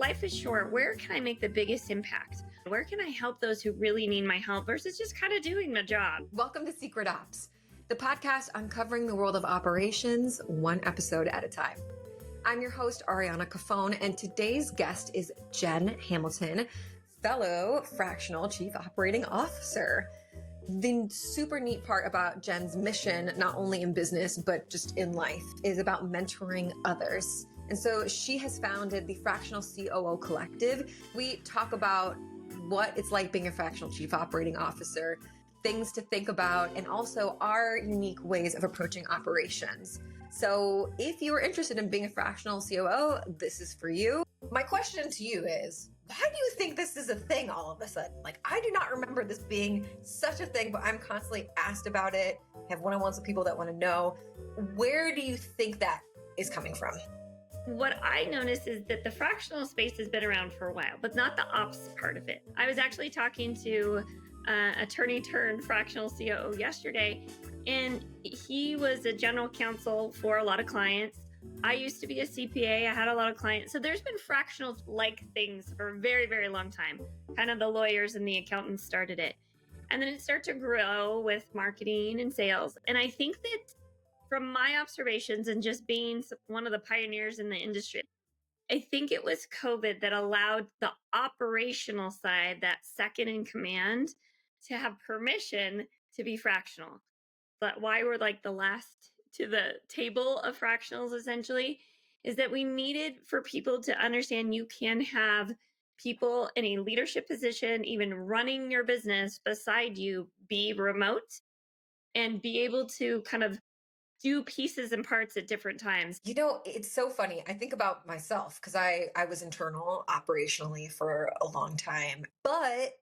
life is short, where can I make the biggest impact? Where can I help those who really need my help versus just kind of doing the job? Welcome to Secret Ops, the podcast uncovering the world of operations one episode at a time. I'm your host, Ariana Cafone, and today's guest is Jen Hamilton, fellow Fractional Chief Operating Officer. The super neat part about Jen's mission, not only in business, but just in life, is about mentoring others. And so she has founded the Fractional COO Collective. We talk about what it's like being a Fractional Chief Operating Officer, things to think about, and also our unique ways of approaching operations. So if you are interested in being a Fractional COO, this is for you. My question to you is, why do you think this is a thing all of a sudden? Like, I do not remember this being such a thing, but I'm constantly asked about it. I have one-on-ones with people that want to know. Where do you think that is coming from? What I notice is that the fractional space has been around for a while, but not the ops part of it. I was actually talking to attorney turned fractional COO yesterday, and he was a general counsel for a lot of clients. I used to be a CPA. I had a lot of clients. So there's been fractional like things for a very, very long time. Kind of the lawyers and the accountants started it. And then it started to grow with marketing and sales. And I think that from my observations and just being one of the pioneers in the industry, I think it was COVID that allowed the operational side, that second in command, to have permission to be fractional. But why we're like the last to the table of fractionals essentially is that we needed for people to understand you can have people in a leadership position, even running your business beside you, be remote and be able to kind of do pieces and parts at different times. You know, it's so funny. I think about myself because I was internal operationally for a long time. But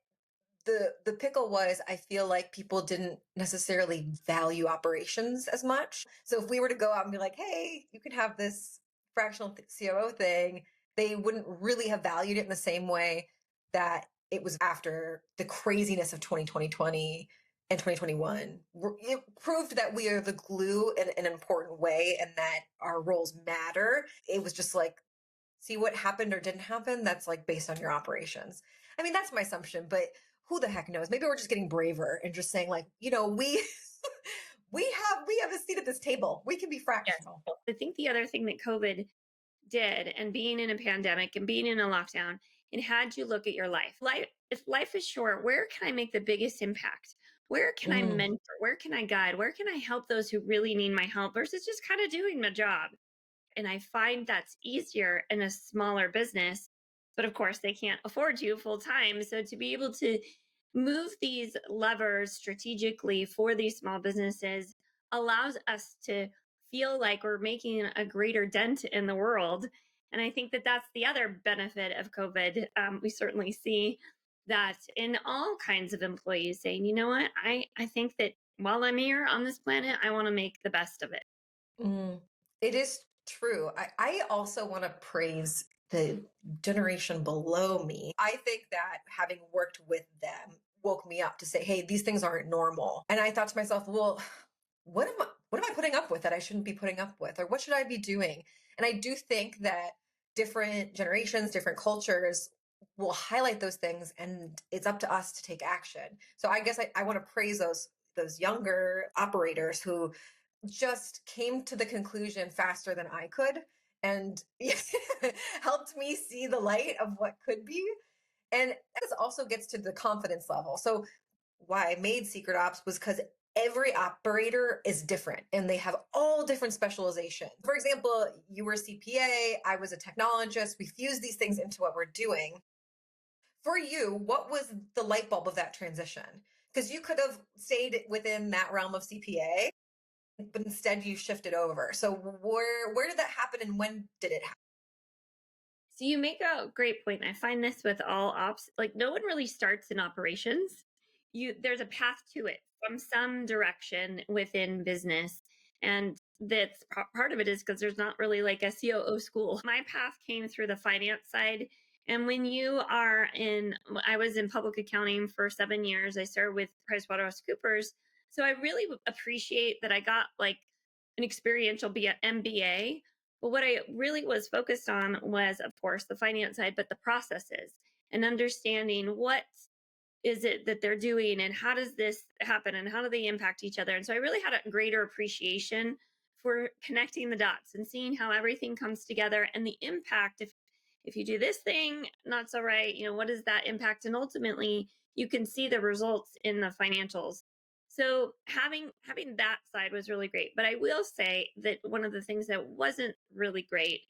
the pickle was, I feel like people didn't necessarily value operations as much. So if we were to go out and be like, hey, you can have this fractional COO thing, they wouldn't really have valued it in the same way that it was after the craziness of 2020 and 2021. It proved that we are the glue in an important way and that our roles matter. It was just like, see what happened or didn't happen. That's like based on your operations. I mean, that's my assumption, but who the heck knows? Maybe we're just getting braver and just saying like, you know, we have a seat at this table. We can be fractional. Yes. I think the other thing that COVID did, and being in a pandemic and being in a lockdown, it had you look at your life. If life is short, where can I make the biggest impact? Where can I mentor? Where can I guide? Where can I help those who really need my help versus just kind of doing the job? And I find that's easier in a smaller business. But of course, they can't afford you full time. So to be able to move these levers strategically for these small businesses allows us to feel like we're making a greater dent in the world. And I think that that's the other benefit of COVID. We certainly see that in all kinds of employees saying, you know what, I think that while I'm here on this planet, I want to make the best of it. It is true. I also want to praise the generation below me. I think that having worked with them woke me up to say, hey, these things aren't normal. And I thought to myself, well, what am I putting up with that I shouldn't be putting up with? Or what should I be doing? And I do think that different generations, different cultures will highlight those things, and it's up to us to take action. So I guess I want to praise those younger operators who just came to the conclusion faster than I could and helped me see the light of what could be. And this also gets to the confidence level. So why I made Secret Ops was because every operator is different and they have all different specializations. For example, you were a CPA, I was a technologist. We fused these things into what we're doing. For you, what was the light bulb of that transition? Because you could have stayed within that realm of CPA, but instead you shifted over. So where did that happen and when did it happen? So you make a great point. I find this with all ops, like no one really starts in operations. There's a path to it from some direction within business. And that's part of it is because there's not really like a COO school. My path came through the finance side. And when I was in public accounting for 7 years. I started with PricewaterhouseCoopers. So I really appreciate that I got like an experiential MBA, But what I really was focused on was, of course, the finance side, but the processes and understanding what is it that they're doing and how does this happen and how do they impact each other. And so I really had a greater appreciation for connecting the dots and seeing how everything comes together and the impact. If you do this thing not so right, what is that impact? And ultimately you can see the results in the financials. So having that side was really great. But I will say that one of the things that wasn't really great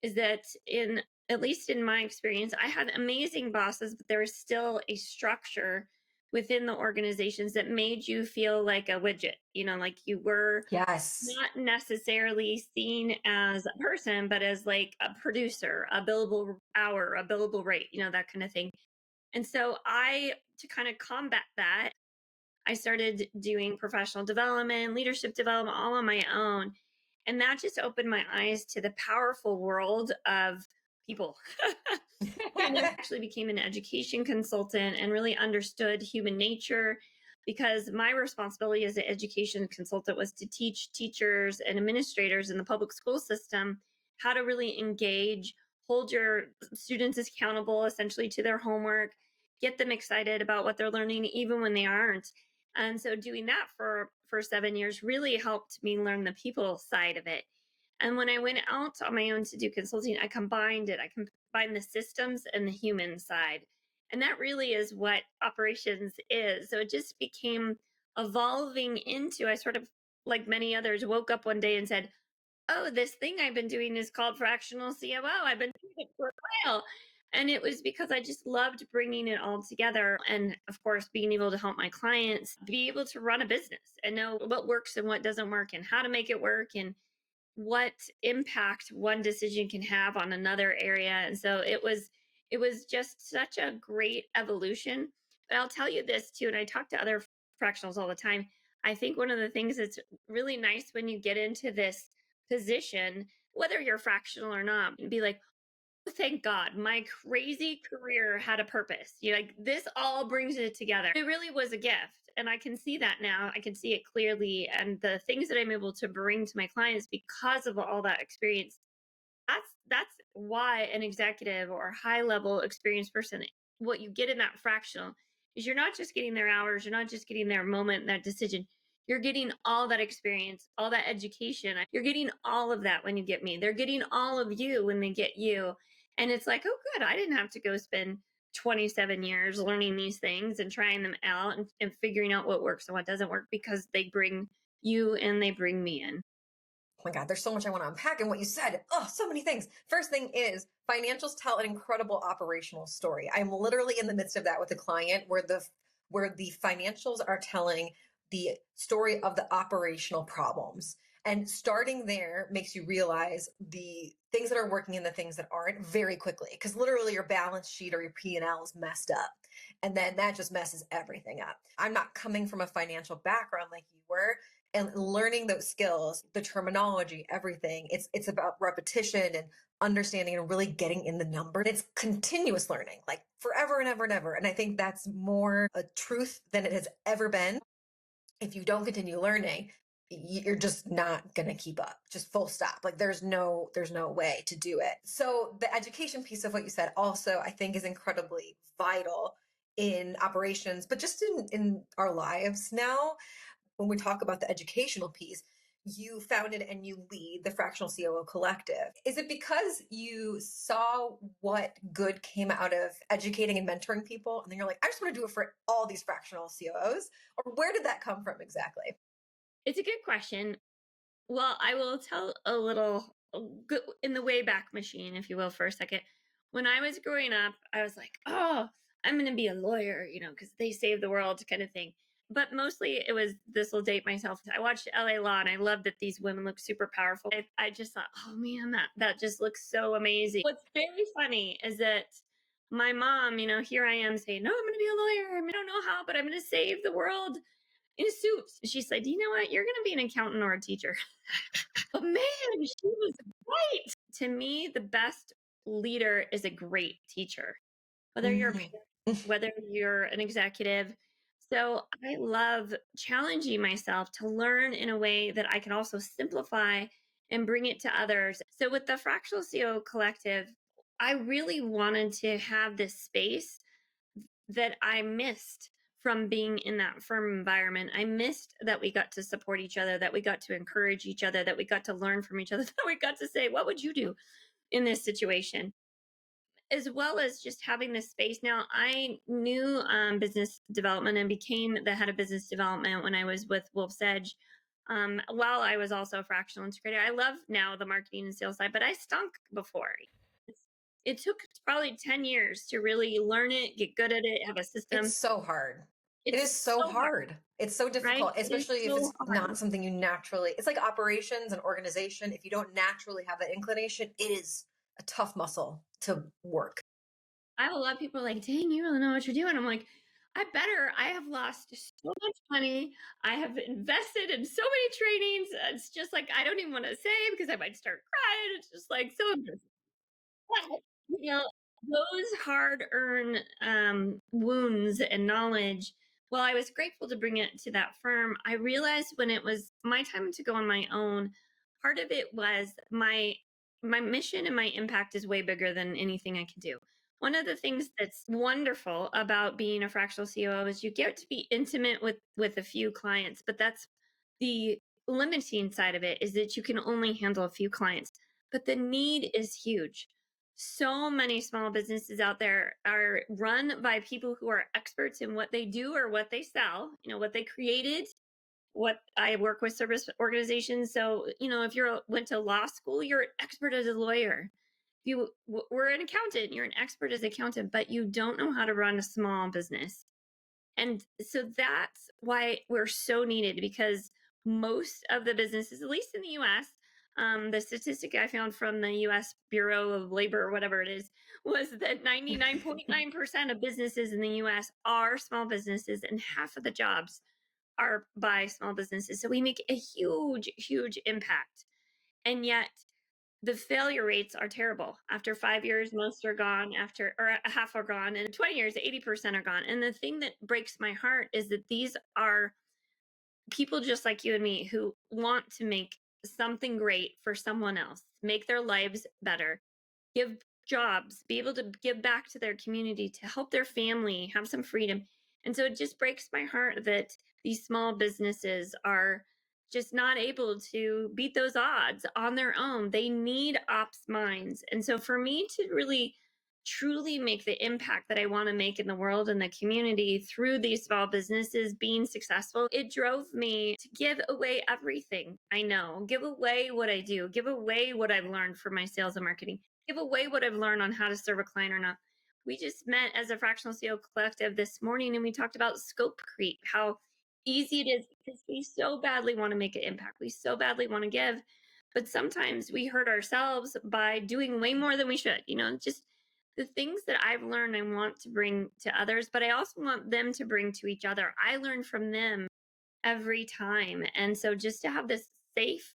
is that, in at least in my experience, I had amazing bosses, but there was still a structure within the organizations that made you feel like a widget, like you were Yes. not necessarily seen as a person, but as like a producer, a billable hour, a billable rate, that kind of thing. And so to kind of combat that, I started doing professional development, leadership development all on my own. And that just opened my eyes to the powerful world of people. And I actually became an education consultant and really understood human nature, because my responsibility as an education consultant was to teach teachers and administrators in the public school system how to really engage, hold your students accountable essentially to their homework, get them excited about what they're learning even when they aren't. And so doing that for 7 years really helped me learn the people side of it. And when I went out on my own to do consulting, I combined it. I combined the systems and the human side. And that really is what operations is. So it just became evolving into, I sort of, like many others, woke up one day and said, oh, this thing I've been doing is called Fractional COO. I've been doing it for a while. And it was because I just loved bringing it all together. And of course, being able to help my clients be able to run a business and know what works and what doesn't work and how to make it work and what impact one decision can have on another area. And so it was just such a great evolution. But I'll tell you this too, and I talk to other fractionals all the time. I think one of the things that's really nice when you get into this position, whether you're fractional or not, be like, thank God, my crazy career had a purpose. Like this all brings it together. It really was a gift. And I can see that now. I can see it clearly. And the things that I'm able to bring to my clients because of all that experience, that's why an executive or high level experienced person, what you get in that fractional is you're not just getting their hours, you're not just getting their moment, that decision. You're getting all that experience, all that education. You're getting all of that when you get me. They're getting all of you when they get you. And it's like, oh, good. I didn't have to go spend 27 years learning these things and trying them out and figuring out what works and what doesn't work, because they bring you and they bring me in. Oh my God, there's so much I want to unpack in what you said. Oh, so many things. First thing is financials tell an incredible operational story. I'm literally in the midst of that with a client where the financials are telling the story of the operational problems. And starting there makes you realize the things that are working and the things that aren't very quickly, because literally your balance sheet or your P&L is messed up. And then that just messes everything up. I'm not coming from a financial background like you were, and learning those skills, the terminology, everything. It's about repetition and understanding and really getting in the number. It's continuous learning, like forever and ever and ever. And I think that's more a truth than it has ever been. If you don't continue learning, you're just not going to keep up. Just full stop. Like there's no way to do it. So the education piece of what you said also I think is incredibly vital in operations, but just in our lives now. When we talk about the educational piece, you founded and you lead the Fractional COO Collective. Is it because you saw what good came out of educating and mentoring people? And then you're like, I just want to do it for all these fractional COOs? Or where did that come from exactly? It's a good question. Well, I will tell a little in the Wayback Machine, if you will, for a second. When I was growing up, I was like, oh, I'm going to be a lawyer, because they save the world kind of thing. But mostly it was, this will date myself. I watched LA Law and I loved that these women look super powerful. I just thought, oh man, that just looks so amazing. What's very funny is that my mom, here I am saying, no, I'm going to be a lawyer. I don't know how, but I'm going to save the world in a suit. She said, you know what? You're going to be an accountant or a teacher. But man, she was right. To me, the best leader is a great teacher, whether you're a Mhm. parent, whether you're an executive. So I love challenging myself to learn in a way that I can also simplify and bring it to others. So with the Fractional CO Collective, I really wanted to have this space that I missed from being in that firm environment. I missed that we got to support each other, that we got to encourage each other, that we got to learn from each other, that we got to say, what would you do in this situation? As well as just having this space. Now, I knew business development and became the head of business development when I was with Wolf's Edge. While I was also a fractional integrator, I love now the marketing and sales side, but I stunk before. It took probably 10 years to really learn it, get good at it, have a It's system. so hard. It It's is so so hard, hard. It's so right? difficult, It is especially if so it's not hard. something you naturally, it's like operations and organization. If you don't naturally have that inclination, it is a tough muscle to work. I have a lot of people like, dang, you really know what you're doing. I'm like, I have lost so much money. I have invested in so many trainings. It's just like, I don't even want to say because I might start crying. It's just like so embarrassing. But, those hard earned wounds and knowledge, while I was grateful to bring it to that firm, I realized when it was my time to go on my own, part of it was my mission and my impact is way bigger than anything I can do. One of the things that's wonderful about being a fractional COO is you get to be intimate with a few clients, but that's the limiting side of it is that you can only handle a few clients. But the need is huge. So many small businesses out there are run by people who are experts in what they do or what they sell, what they created. What I work with service organizations. So, if went to law school, you're an expert as a lawyer. If were an accountant, you're an expert as an accountant, but you don't know how to run a small business. And so that's why we're so needed, because most of the businesses, at least in the US, the statistic I found from the US Bureau of Labor, or whatever it is, was that 99.9% of businesses in the US are small businesses, and half of the jobs are by small businesses. So we make a huge, huge impact. And yet the failure rates are terrible. After 5 years, most are gone, or half are gone. And in 20 years, 80% are gone. And the thing that breaks my heart is that these are people just like you and me who want to make something great for someone else, make their lives better, give jobs, be able to give back to their community, to help their family have some freedom. And so it just breaks my heart that these small businesses are just not able to beat those odds on their own. They need ops minds. And so for me to really truly make the impact that I want to make in the world and the community through these small businesses being successful, it drove me to give away everything I know, give away what I do, give away what I've learned from my sales and marketing, give away what I've learned on how to serve a client or not. We just met as a Fractional CO Collective this morning and we talked about scope creep, how easy it is because we so badly want to make an impact. We so badly want to give, but sometimes we hurt ourselves by doing way more than we should, just the things that I've learned, I want to bring to others, but I also want them to bring to each other. I learn from them every time. And so just to have this safe,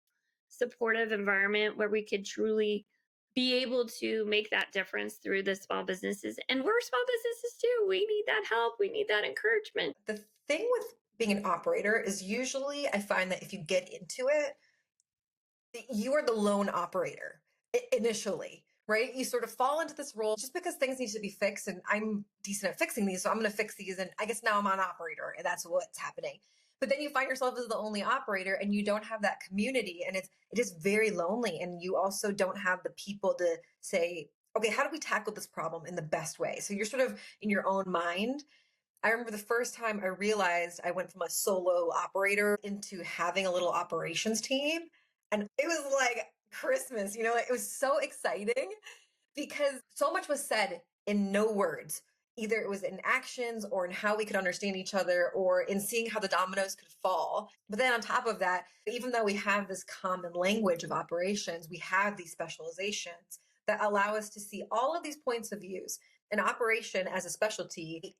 supportive environment where we could truly be able to make that difference through the small businesses. And we're small businesses too. We need that help. We need that encouragement. The thing with being an operator is usually I find that if you get into it, you are the lone operator initially, right? You sort of fall into this role just because things need to be fixed, and I'm decent at fixing these, so I'm going to fix these, and I guess now I'm on operator, and that's what's happening. But then you find yourself as the only operator, and you don't have that community, and it is very lonely, and you also don't have the people to say, okay, how do we tackle this problem in the best way? So you're sort of in your own mind. I remember the first time I realized I went from a solo operator into having a little operations team. And it was like Christmas, it was so exciting because so much was said in no words. Either it was in actions or in how we could understand each other or in seeing how the dominoes could fall. But then on top of that, even though we have this common language of operations, we have these specializations that allow us to see all of these points of views. An operation as a specialty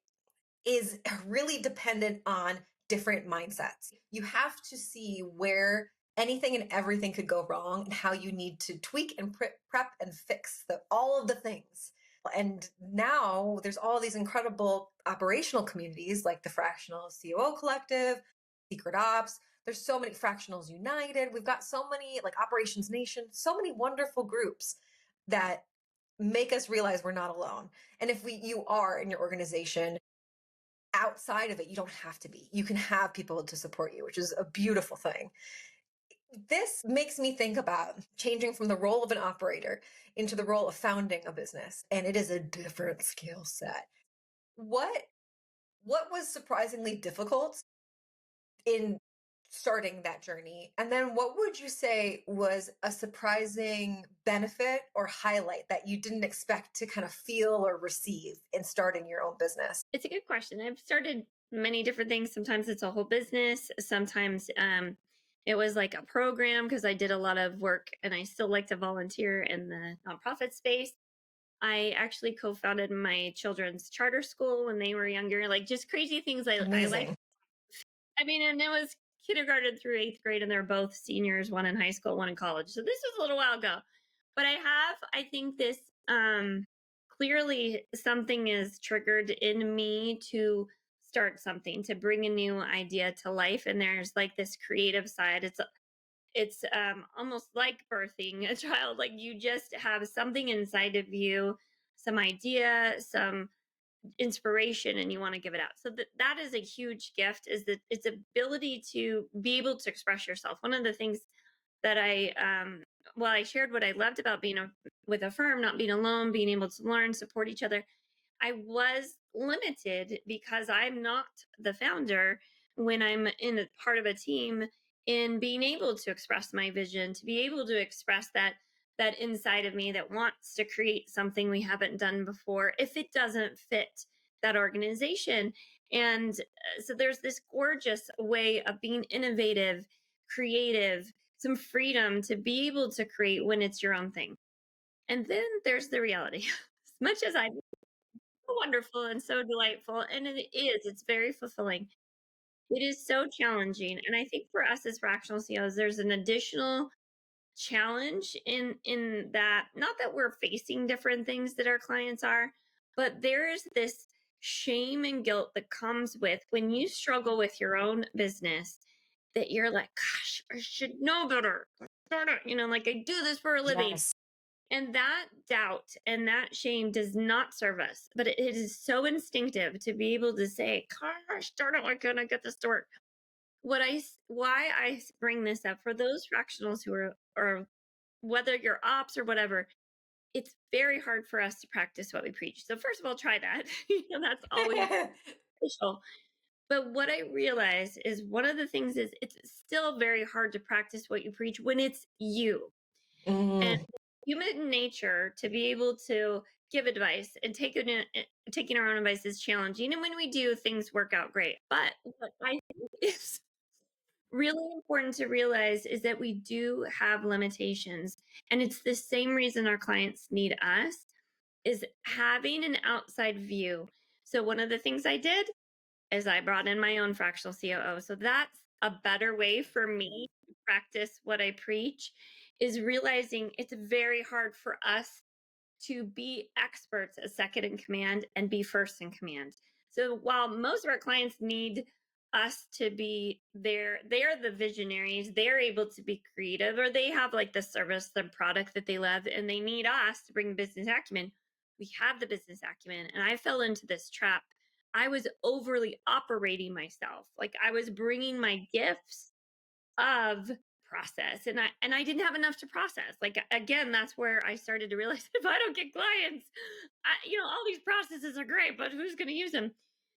is really dependent on different mindsets. You have to see where anything and everything could go wrong and how you need to tweak and prep and fix all of the things. And now there's all these incredible operational communities like the Fractional COO Collective, Secret Ops. There's so many Fractionals United. We've got so many, like Operations Nation, so many wonderful groups that make us realize we're not alone. And if you are in your organization, outside of it, you don't have to be. You can have people to support you, which is a beautiful thing. This makes me think about changing from the role of an operator into the role of founding a business. And it is a different skill set. What was surprisingly difficult in starting that journey? And then what would you say was a surprising benefit or highlight that you didn't expect to kind of feel or receive in starting your own business? It's a good question. I've started many different things. Sometimes it's a whole business. Sometimes it was like a program because I did a lot of work and I still like to volunteer in the nonprofit space. I actually co-founded my children's charter school when they were younger, like just crazy things I like. Amazing. I mean, and it was kindergarten through eighth grade, and they're both seniors, one in high school, one in college. So this was a little while ago. But I think this clearly something is triggered in me to start something, to bring a new idea to life. And there's like this creative side. It's almost like birthing a child. Like you just have something inside of you, some idea, some inspiration, and you want to give it out. So that is a huge gift, is that its ability to be able to express yourself. One of the things that I shared what I loved about being with a firm, not being alone, being able to learn, support each other. I was limited because I'm not the founder when I'm in a part of a team, in being able to express my vision, to be able to express that inside of me that wants to create something we haven't done before if it doesn't fit that organization. And so there's this gorgeous way of being innovative, creative, some freedom to be able to create when it's your own thing. And then there's the reality. As much as I wonderful and so delightful, and it's very fulfilling. It is so challenging, and I think for us as fractional CEOs, there's an additional challenge in that, not that we're facing different things that our clients are, but there is this shame and guilt that comes with when you struggle with your own business, that you're like, gosh, I should know better. Darn it, like I do this for a living. Yes. And that doubt and that shame does not serve us, but it is so instinctive to be able to say, "Gosh, darn it, why couldn't I get this to work?" Why bring this up for those fractionals who are, or whether you're ops or whatever, it's very hard for us to practice what we preach. So first of all, try that. That's always beneficial. But what I realize is one of the things is it's still very hard to practice what you preach when it's you. And Mm. human nature to be able to give advice and taking our own advice is challenging. And when we do, things work out great. But what I think is really important to realize is that we do have limitations. And it's the same reason our clients need us, is having an outside view. So one of the things I did is I brought in my own fractional COO. So that's a better way for me to practice what I preach, is realizing it's very hard for us to be experts as second in command and be first in command. So while most of our clients need us to be there, they're the visionaries, they're able to be creative, or they have like the service, the product that they love, and they need us to bring business acumen. We have the business acumen. And I fell into this trap. I was overly operating myself. Like I was bringing my gifts of process, and I didn't have enough to process. Like again, that's where I started to realize, if I don't get clients, all these processes are great, but who's going to use them?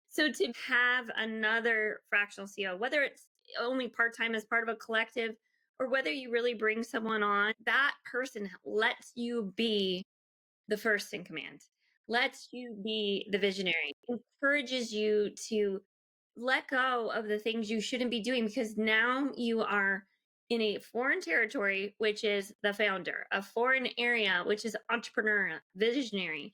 So to have another fractional CEO, whether it's only part-time as part of a collective, or whether you really bring someone on, that person lets you be the first in command, lets you be the visionary, encourages you to let go of the things you shouldn't be doing, because now you are in a foreign territory, which is the founder, a foreign area, which is entrepreneur, visionary.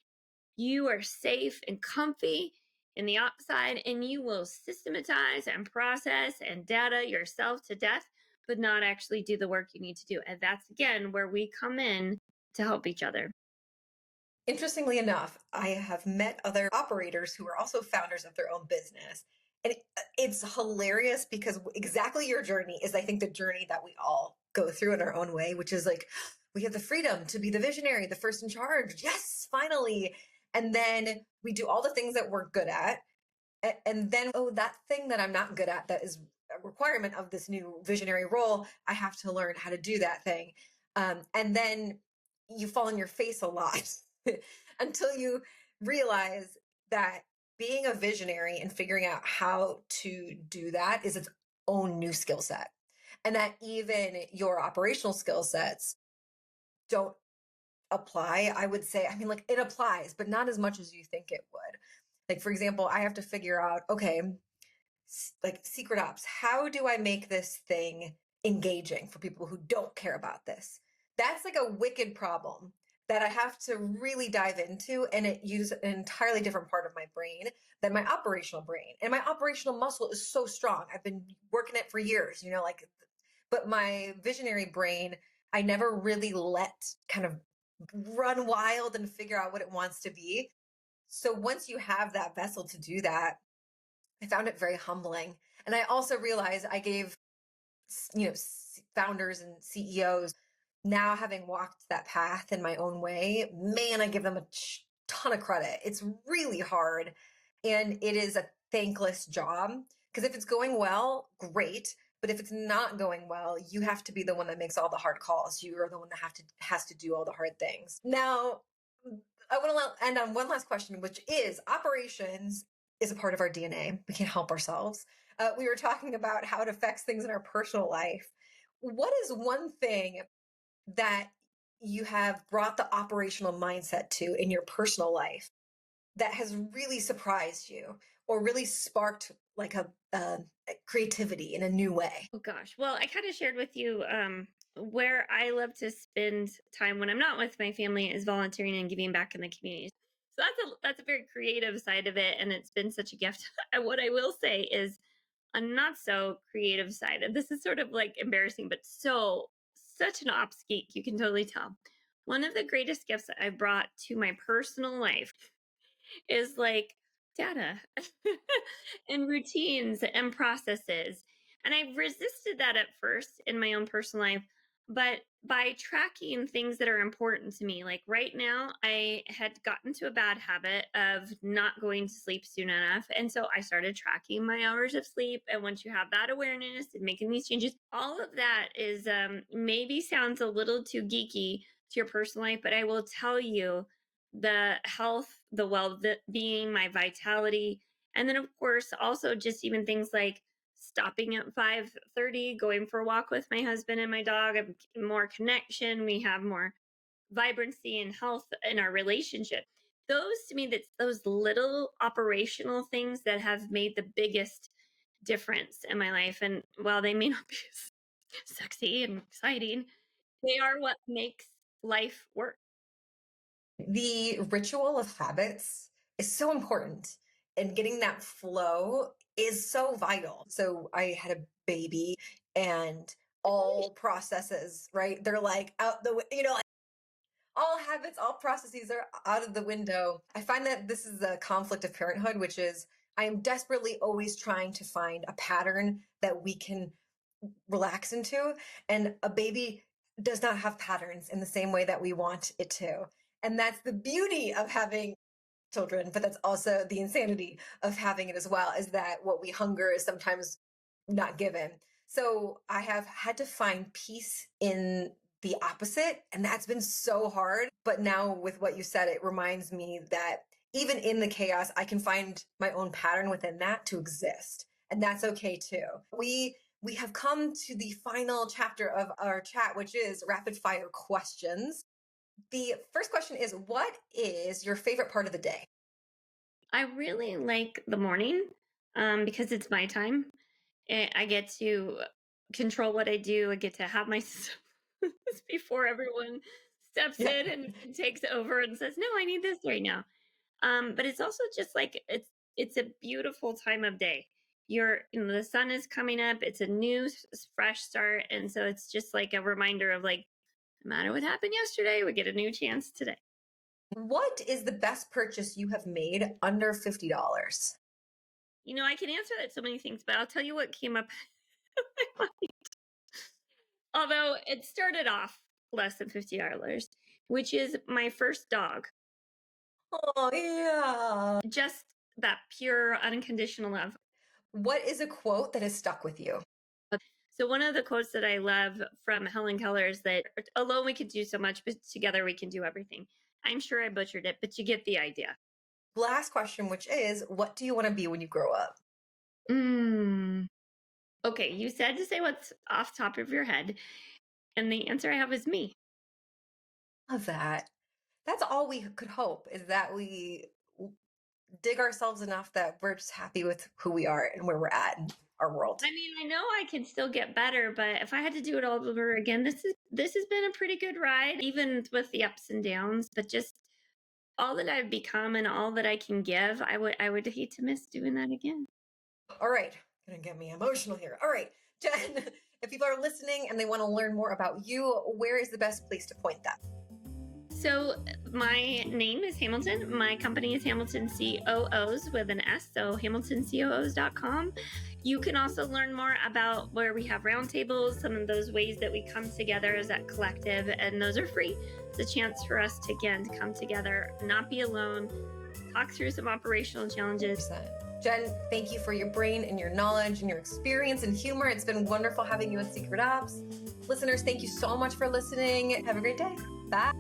You are safe and comfy in the outside, and you will systematize and process and data yourself to death, but not actually do the work you need to do. And that's again where we come in to help each other. Interestingly enough, I have met other operators who are also founders of their own business. And it's hilarious because exactly your journey is, I think, the journey that we all go through in our own way, which is like, we have the freedom to be the visionary, the first in charge. Yes, finally. And then we do all the things that we're good at. And then, oh, that thing that I'm not good at, that is a requirement of this new visionary role, I have to learn how to do that thing. And then you fall on your face a lot until you realize that being a visionary and figuring out how to do that is its own new skill set. And that even your operational skill sets don't apply. I would say, I mean, like, it applies, but not as much as you think it would. Like, for example, I have to figure out, okay, like secret ops, how do I make this thing engaging for people who don't care about this? That's like a wicked problem that I have to really dive into, and it uses an entirely different part of my brain than my operational brain. And my operational muscle is so strong. I've been working it for years, like, but my visionary brain, I never really let kind of run wild and figure out what it wants to be. So once you have that vessel to do that, I found it very humbling. And I also realized I gave, founders and CEOs, now having walked that path in my own way, man, I give them a ton of credit. It's really hard. And it is a thankless job, because if it's going well, great. But if it's not going well, you have to be the one that makes all the hard calls. You are the one that has to do all the hard things. Now, I want to end on one last question, which is, operations is a part of our DNA. We can't help ourselves. We were talking about how it affects things in our personal life. What is one thing that you have brought the operational mindset to in your personal life that has really surprised you, or really sparked like a creativity in a new way? Oh gosh. Well, I kind of shared with you where I love to spend time when I'm not with my family is volunteering and giving back in the community. So that's a very creative side of it, and it's been such a gift. And what I will say is a not so creative side, and this is sort of like embarrassing, but such an ops geek, you can totally tell. One of the greatest gifts that I brought to my personal life is like data and routines and processes. And I resisted that at first in my own personal life, but by tracking things that are important to me, like right now, I had gotten to a bad habit of not going to sleep soon enough. And so I started tracking my hours of sleep. And once you have that awareness and making these changes, all of that is maybe sounds a little too geeky to your personal life, but I will tell you the health, the well-being, my vitality, and then of course also just even things like stopping at 5:30, going for a walk with my husband and my dog, and more connection. We have more vibrancy and health in our relationship. Those to me, that's those little operational things that have made the biggest difference in my life. And while they may not be sexy and exciting, they are what makes life work. The ritual of habits is so important, and getting that flow is so vital. So I had a baby, and all processes, right? They're like out the, like, all habits, all processes are out of the window. I find that this is a conflict of parenthood, which is, I am desperately always trying to find a pattern that we can relax into. And a baby does not have patterns in the same way that we want it to. And that's the beauty of having children, but that's also the insanity of having it as well, is that what we hunger is sometimes not given. So I have had to find peace in the opposite, and that's been so hard. But now, with what you said, it reminds me that even in the chaos, I can find my own pattern within that to exist. And that's okay too. We have come to the final chapter of our chat, which is rapid fire questions. The first question is, what is your favorite part of the day? I really like the morning because it's my time. I get to control what I do. I get to have my before everyone steps Yeah. in and takes over and says, "No, I need this right now." But it's also just like it's a beautiful time of day. The sun is coming up. It's a new fresh start, and so it's just like a reminder of like, no matter what happened yesterday, we get a new chance today. What is the best purchase you have made under $50? I can answer that so many things, but I'll tell you what came up. Although it started off less than $50, which is my first dog. Oh, yeah. Just that pure, unconditional love. What is a quote that has stuck with you? So one of the quotes that I love from Helen Keller is that alone we could do so much, but together we can do everything. I'm sure I butchered it, but you get the idea. Last question, which is, what do you want to be when you grow up? Mm. Okay, you said to say what's off the top of your head, and the answer I have is me. Love that. That's all we could hope, is that we dig ourselves enough that we're just happy with who we are and where we're at in our world. I mean, I know I can still get better, but if I had to do it all over again, this has been a pretty good ride, even with the ups and downs. But just all that I've become and all that I can give, I would hate to miss doing that again. All right, gonna get me emotional here. All right, Jen, if people are listening and they want to learn more about you, where is the best place to point them? So my name is Hamilton. My company is Hamilton COOs with an S, so hamiltoncoos.com. You can also learn more about where we have roundtables, some of those ways that we come together as that collective, and those are free. It's a chance for us to, again, to come together, not be alone, talk through some operational challenges. 100%. Jen, thank you for your brain and your knowledge and your experience and humor. It's been wonderful having you at Secret Ops. Listeners, thank you so much for listening. Have a great day. Bye.